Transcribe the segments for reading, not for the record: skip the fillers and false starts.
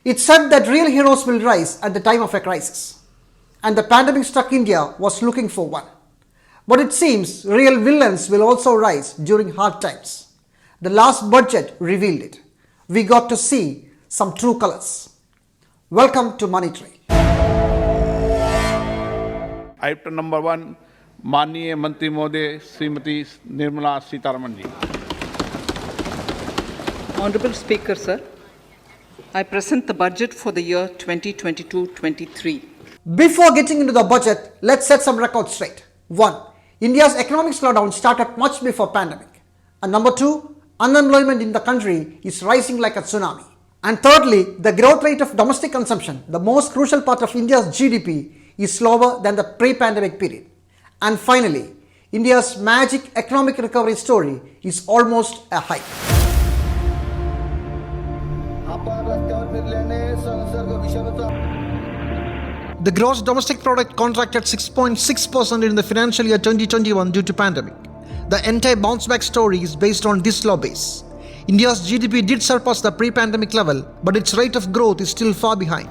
It's said that real heroes will rise at the time of a crisis, and the pandemic struck India was looking for one. But it seems real villains will also rise during hard times. The last budget revealed it. We got to see some true colors. Welcome to Money Tree. Item number 1, माननीय मंत्री महोदय Shrimati Nirmala Sitharaman ji. Honorable Speaker, sir, I present the budget for the year 2022-23. Before getting into the budget, let's set some records straight. 1. India's economic slowdown started much before pandemic. And number 2, unemployment in the country is rising like a tsunami. And thirdly, the growth rate of domestic consumption, the most crucial part of India's GDP, is slower than the pre-pandemic period. And finally, India's magic economic recovery story is almost a hype. The gross domestic product contracted 6.6% in the financial year 2021 due to pandemic. The entire bounce back story is based on this low base. India's GDP did surpass the pre-pandemic level, but its rate of growth is still far behind.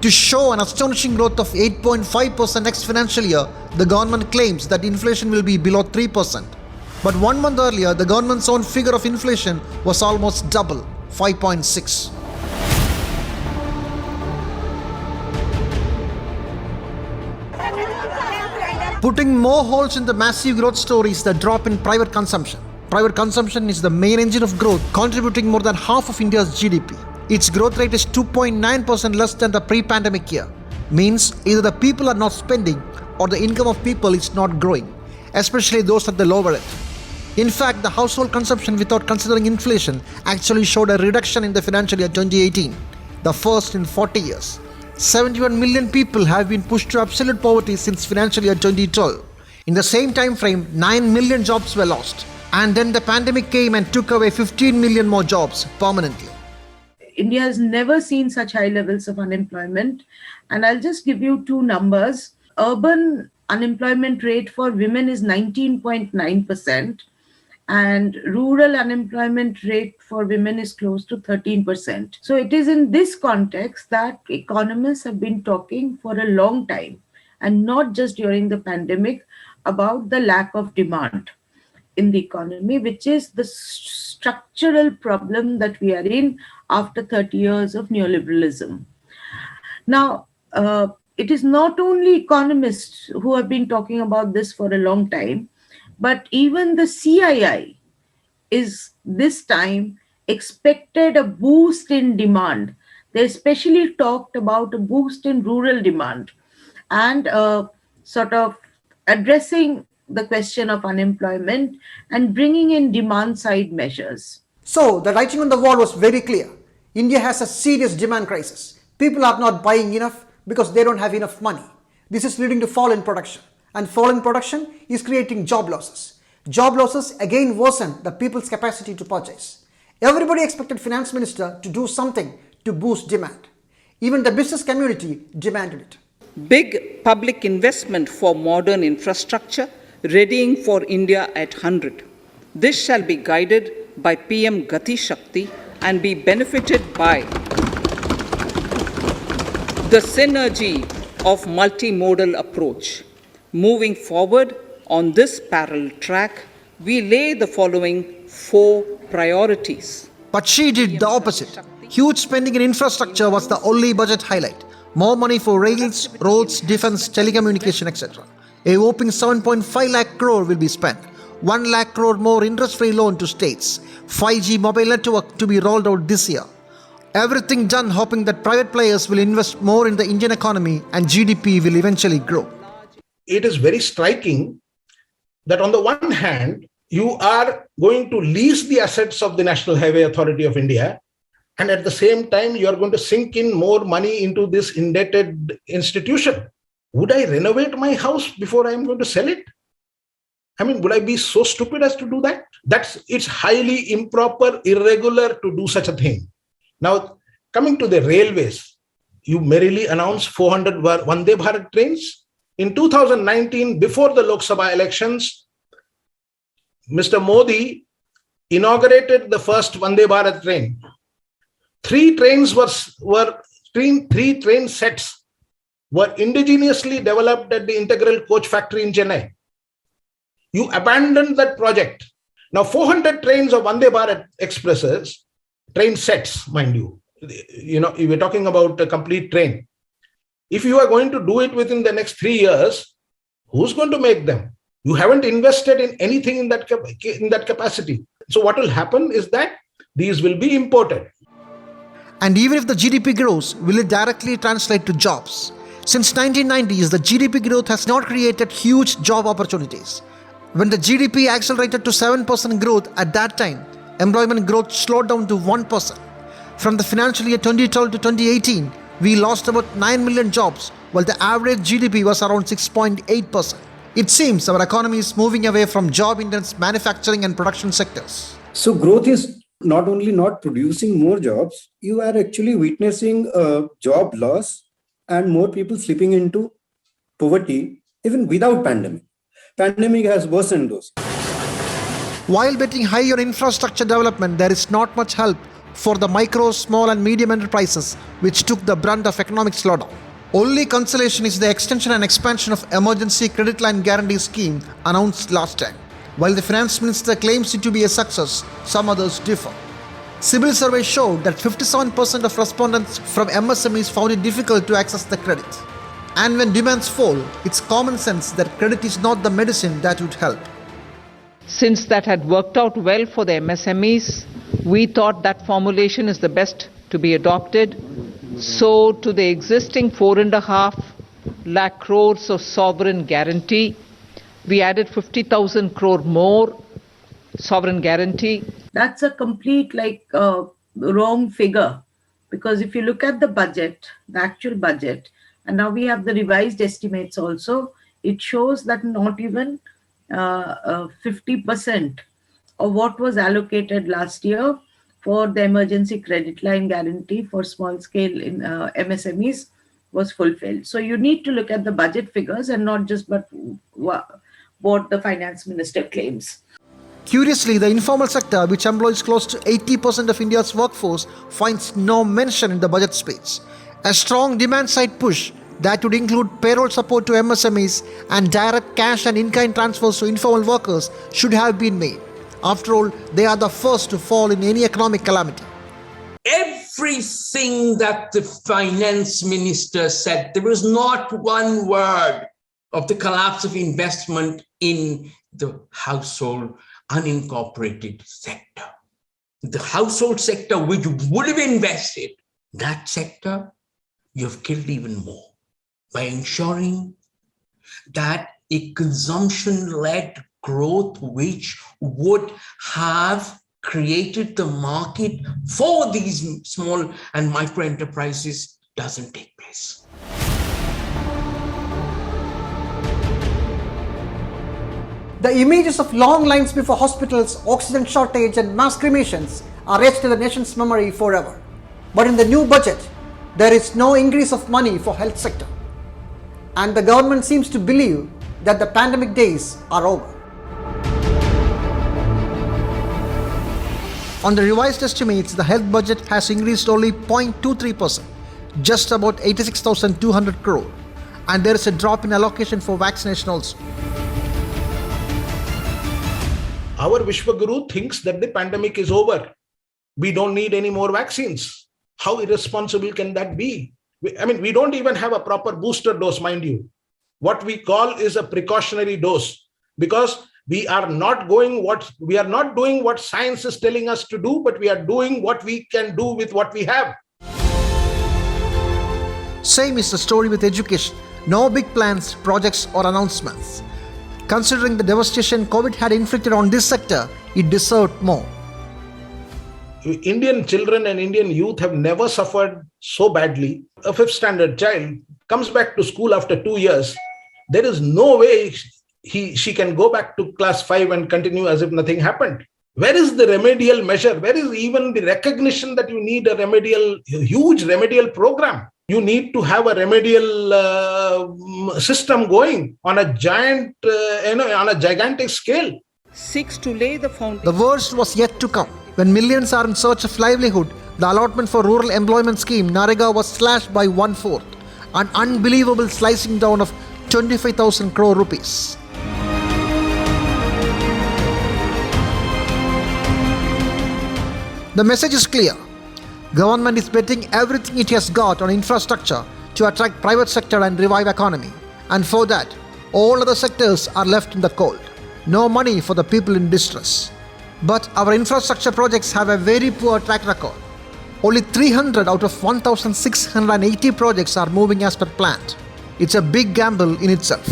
To show an astonishing growth of 8.5% next financial year, the government claims that inflation will be below 3%. But 1 month earlier, the government's own figure of inflation was almost double, 5.6. Putting more holes in the massive growth story is the drop in private consumption. Private consumption is the main engine of growth, contributing more than half of India's GDP. Its growth rate is 2.9% less than the pre-pandemic year. Means either the people are not spending or the income of people is not growing, especially those at the lower end. In fact, the household consumption without considering inflation actually showed a reduction in the financial year 2018, the first in 40 years. 71 million people have been pushed to absolute poverty since financial year 2012. In the same time frame, 9 million jobs were lost. And then the pandemic came and took away 15 million more jobs permanently. India has never seen such high levels of unemployment. And I'll just give you two numbers. Urban unemployment rate for women is 19.9%. And rural unemployment rate for women is close to 13%. So it is in this context that economists have been talking for a long time, and not just during the pandemic, about the lack of demand in the economy, which is the structural problem that we are in after 30 years of neoliberalism. Now, it is not only economists who have been talking about this for a long time, but even the CII is this time expected a boost in demand. They especially talked about a boost in rural demand and sort of addressing the question of unemployment and bringing in demand side measures. So the writing on the wall was very clear. India has a serious demand crisis. People are not buying enough because they don't have enough money. This is leading to fall in production. And fall in production is creating job losses. Job losses again worsen the people's capacity to purchase. Everybody expected Finance Minister to do something to boost demand. Even the business community demanded it. Big public investment for modern infrastructure, readying for India at 100. This shall be guided by PM Gati Shakti and be benefited by the synergy of multimodal approach. Moving forward on this parallel track, we lay the following 4 priorities. But she did the opposite. Huge spending in infrastructure was the only budget highlight. More money for rails, roads, defense, telecommunication, etc. A whopping 7.5 lakh crore will be spent. 1 lakh crore more interest-free loan to states. 5G mobile network to be rolled out this year. Everything done hoping that private players will invest more in the Indian economy and GDP will eventually grow. It is very striking that on the one hand, you are going to lease the assets of the National Highway Authority of India, and at the same time, you are going to sink in more money into this indebted institution. Would I renovate my house before I am going to sell it? I mean, would I be so stupid as to do that? It's highly improper, irregular to do such a thing. Now, coming to the railways, you merrily announced 400 Vande Bharat trains. In 2019, before the Lok Sabha elections, Mr. Modi inaugurated the first Vande Bharat train. Three train sets were indigenously developed at the Integral Coach Factory in Chennai. You abandoned that project. Now 400 trains of Vande Bharat expresses, train sets, mind you. We're talking about a complete train. If you are going to do it within the next 3 years, who's going to make them? You haven't invested in anything in that capacity. So what will happen is that these will be imported. And even if the GDP grows, will it directly translate to jobs? Since 1990s, the GDP growth has not created huge job opportunities. When the GDP accelerated to 7% growth at that time, employment growth slowed down to 1%. From the financial year 2012 to 2018, we lost about 9 million jobs, while the average GDP was around 6.8%. It seems our economy is moving away from job-intense manufacturing and production sectors. So growth is not only not producing more jobs, you are actually witnessing a job loss and more people slipping into poverty even without pandemic. Pandemic has worsened those. While betting high on infrastructure development, there is not much help for the micro, small and medium enterprises which took the brunt of economic slowdown. Only consolation is the extension and expansion of Emergency Credit Line Guarantee Scheme announced last time. While the Finance Minister claims it to be a success, some others differ. CIBIL survey showed that 57% of respondents from MSMEs found it difficult to access the credit. And when demands fall, it's common sense that credit is not the medicine that would help. Since that had worked out well for the MSMEs, we thought that formulation is the best to be adopted. So to the existing 4.5 lakh crores of sovereign guarantee, we added 50,000 crore more sovereign guarantee. That's a complete wrong figure, because if you look at the budget, the actual budget, and now we have the revised estimates also, it shows that not even 50% of what was allocated last year for the emergency credit line guarantee for small scale in MSMEs was fulfilled. So you need to look at the budget figures and not just what the finance minister claims. Curiously, the informal sector, which employs close to 80% of India's workforce, finds no mention in the budget speech. A strong demand-side push that would include payroll support to MSMEs and direct cash and in-kind transfers to informal workers should have been made. After all, they are the first to fall in any economic calamity. Everything that the finance minister said, there was not one word of the collapse of investment in the household unincorporated sector. The household sector which would have invested, that sector, you've killed even more by ensuring that a consumption-led growth which would have created the market for these small and micro enterprises doesn't take place. The images of long lines before hospitals, oxygen shortage and mass cremations are etched in the nation's memory forever. But in the new budget, there is no increase of money for health sector. And the government seems to believe that the pandemic days are over. On the revised estimates, the health budget has increased only 0.23%, just about 86,200 crore. And there is a drop in allocation for vaccination also. Our Vishwaguru thinks that the pandemic is over. We don't need any more vaccines. How irresponsible can that be? We don't even have a proper booster dose, mind you. What we call is a precautionary dose, because we are not doing what science is telling us to do, but we are doing what we can do with what we have. Same is the story with education. No big plans, projects or announcements. Considering the devastation COVID had inflicted on this sector, it deserved more. Indian children and Indian youth have never suffered so badly. A 5th standard child comes back to school after 2 years. There is no way she can go back to class 5 and continue as if nothing happened. Where is the remedial measure? Where is even the recognition that you need a huge remedial program? You need to have a remedial system going on a gigantic scale. seeks to lay the foundation. The worst was yet to come. When millions are in search of livelihood, the allotment for rural employment scheme NREGA was slashed by 1/4, an unbelievable slicing down of 25,000 crore rupees. The message is clear. Government is betting everything it has got on infrastructure to attract private sector and revive economy. And for that, all other sectors are left in the cold. No money for the people in distress. But our infrastructure projects have a very poor track record. Only 300 out of 1,680 projects are moving as per planned. It's a big gamble in itself.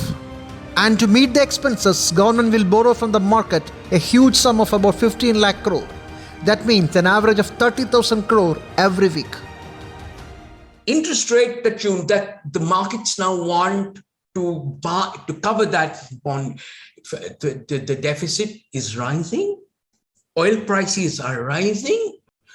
And to meet the expenses, government will borrow from the market a huge sum of about 15 lakh crore. That means an average of 30,000 crore every week. Interest rate that the markets now want to cover that bond, the deficit is rising. Oil prices are rising.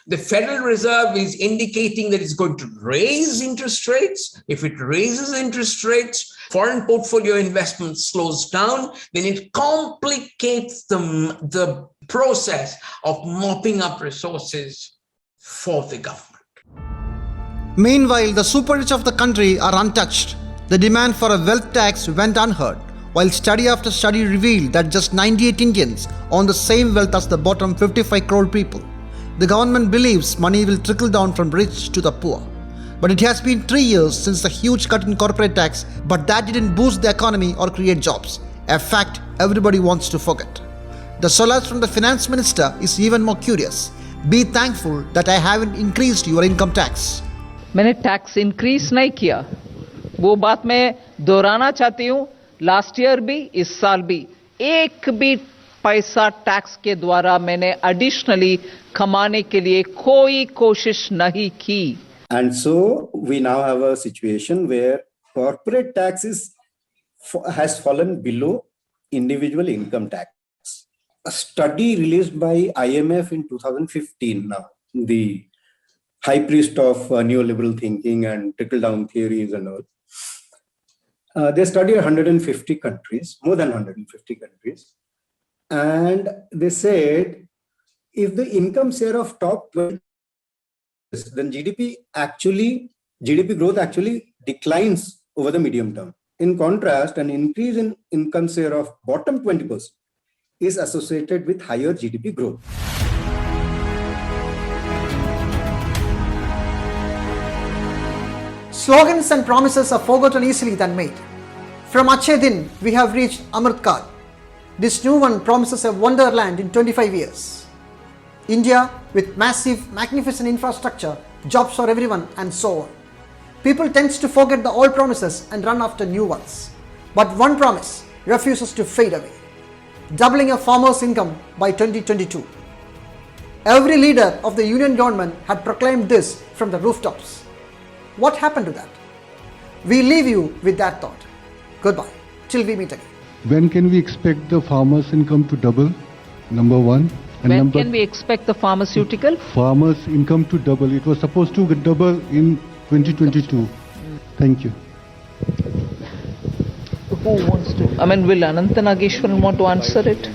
The Federal Reserve is indicating that it's going to raise interest rates. If it raises interest rates, foreign portfolio investment slows down, then it complicates the process of mopping up resources for the government. Meanwhile, the super rich of the country are untouched. The demand for a wealth tax went unheard, while study after study revealed that just 98 Indians own the same wealth as the bottom 55 crore people. The government believes money will trickle down from rich to the poor. But it has been 3 years since the huge cut in corporate tax, but that didn't boost the economy or create jobs, a fact everybody wants to forget. The solace from the finance minister is even more curious. Be thankful that I haven't increased your income tax. मैंने tax increase नहीं किया, वो बात मैं दोहराना चाहती हूँ. Last year भी, इस साल भी, एक भी पैसा टैक्स के द्वारा मैंने एडिशनली कमाने के लिए कोई कोशिश नहीं की. And so we now have a situation where corporate tax has fallen below individual income tax. A study released by IMF in 2015 now, the high priest of neoliberal thinking and trickle-down theories and all. They studied 150 countries, more than 150 countries. And they said, if the income share of top 20, then GDP growth actually declines over the medium term. In contrast, an increase in income share of bottom 20% is associated with higher GDP growth. Slogans and promises are forgotten easily than made. From Achhe Din, we have reached Amrit Kal. This new one promises a wonderland in 25 years. India with massive, magnificent infrastructure, jobs for everyone, and so on. People tend to forget the old promises and run after new ones. But one promise refuses to fade away. Doubling a farmer's income by 2022. Every leader of the union government had proclaimed this from the rooftops. What happened to that? We leave you with that thought. Goodbye, till we meet again. When can we expect the farmers' income to double? Number one. And When can we expect the pharmaceutical? Farmers' income to double. It was supposed to double in 2022. Thank you. Who wants to? Will Ananta Nageshwaran want to answer it?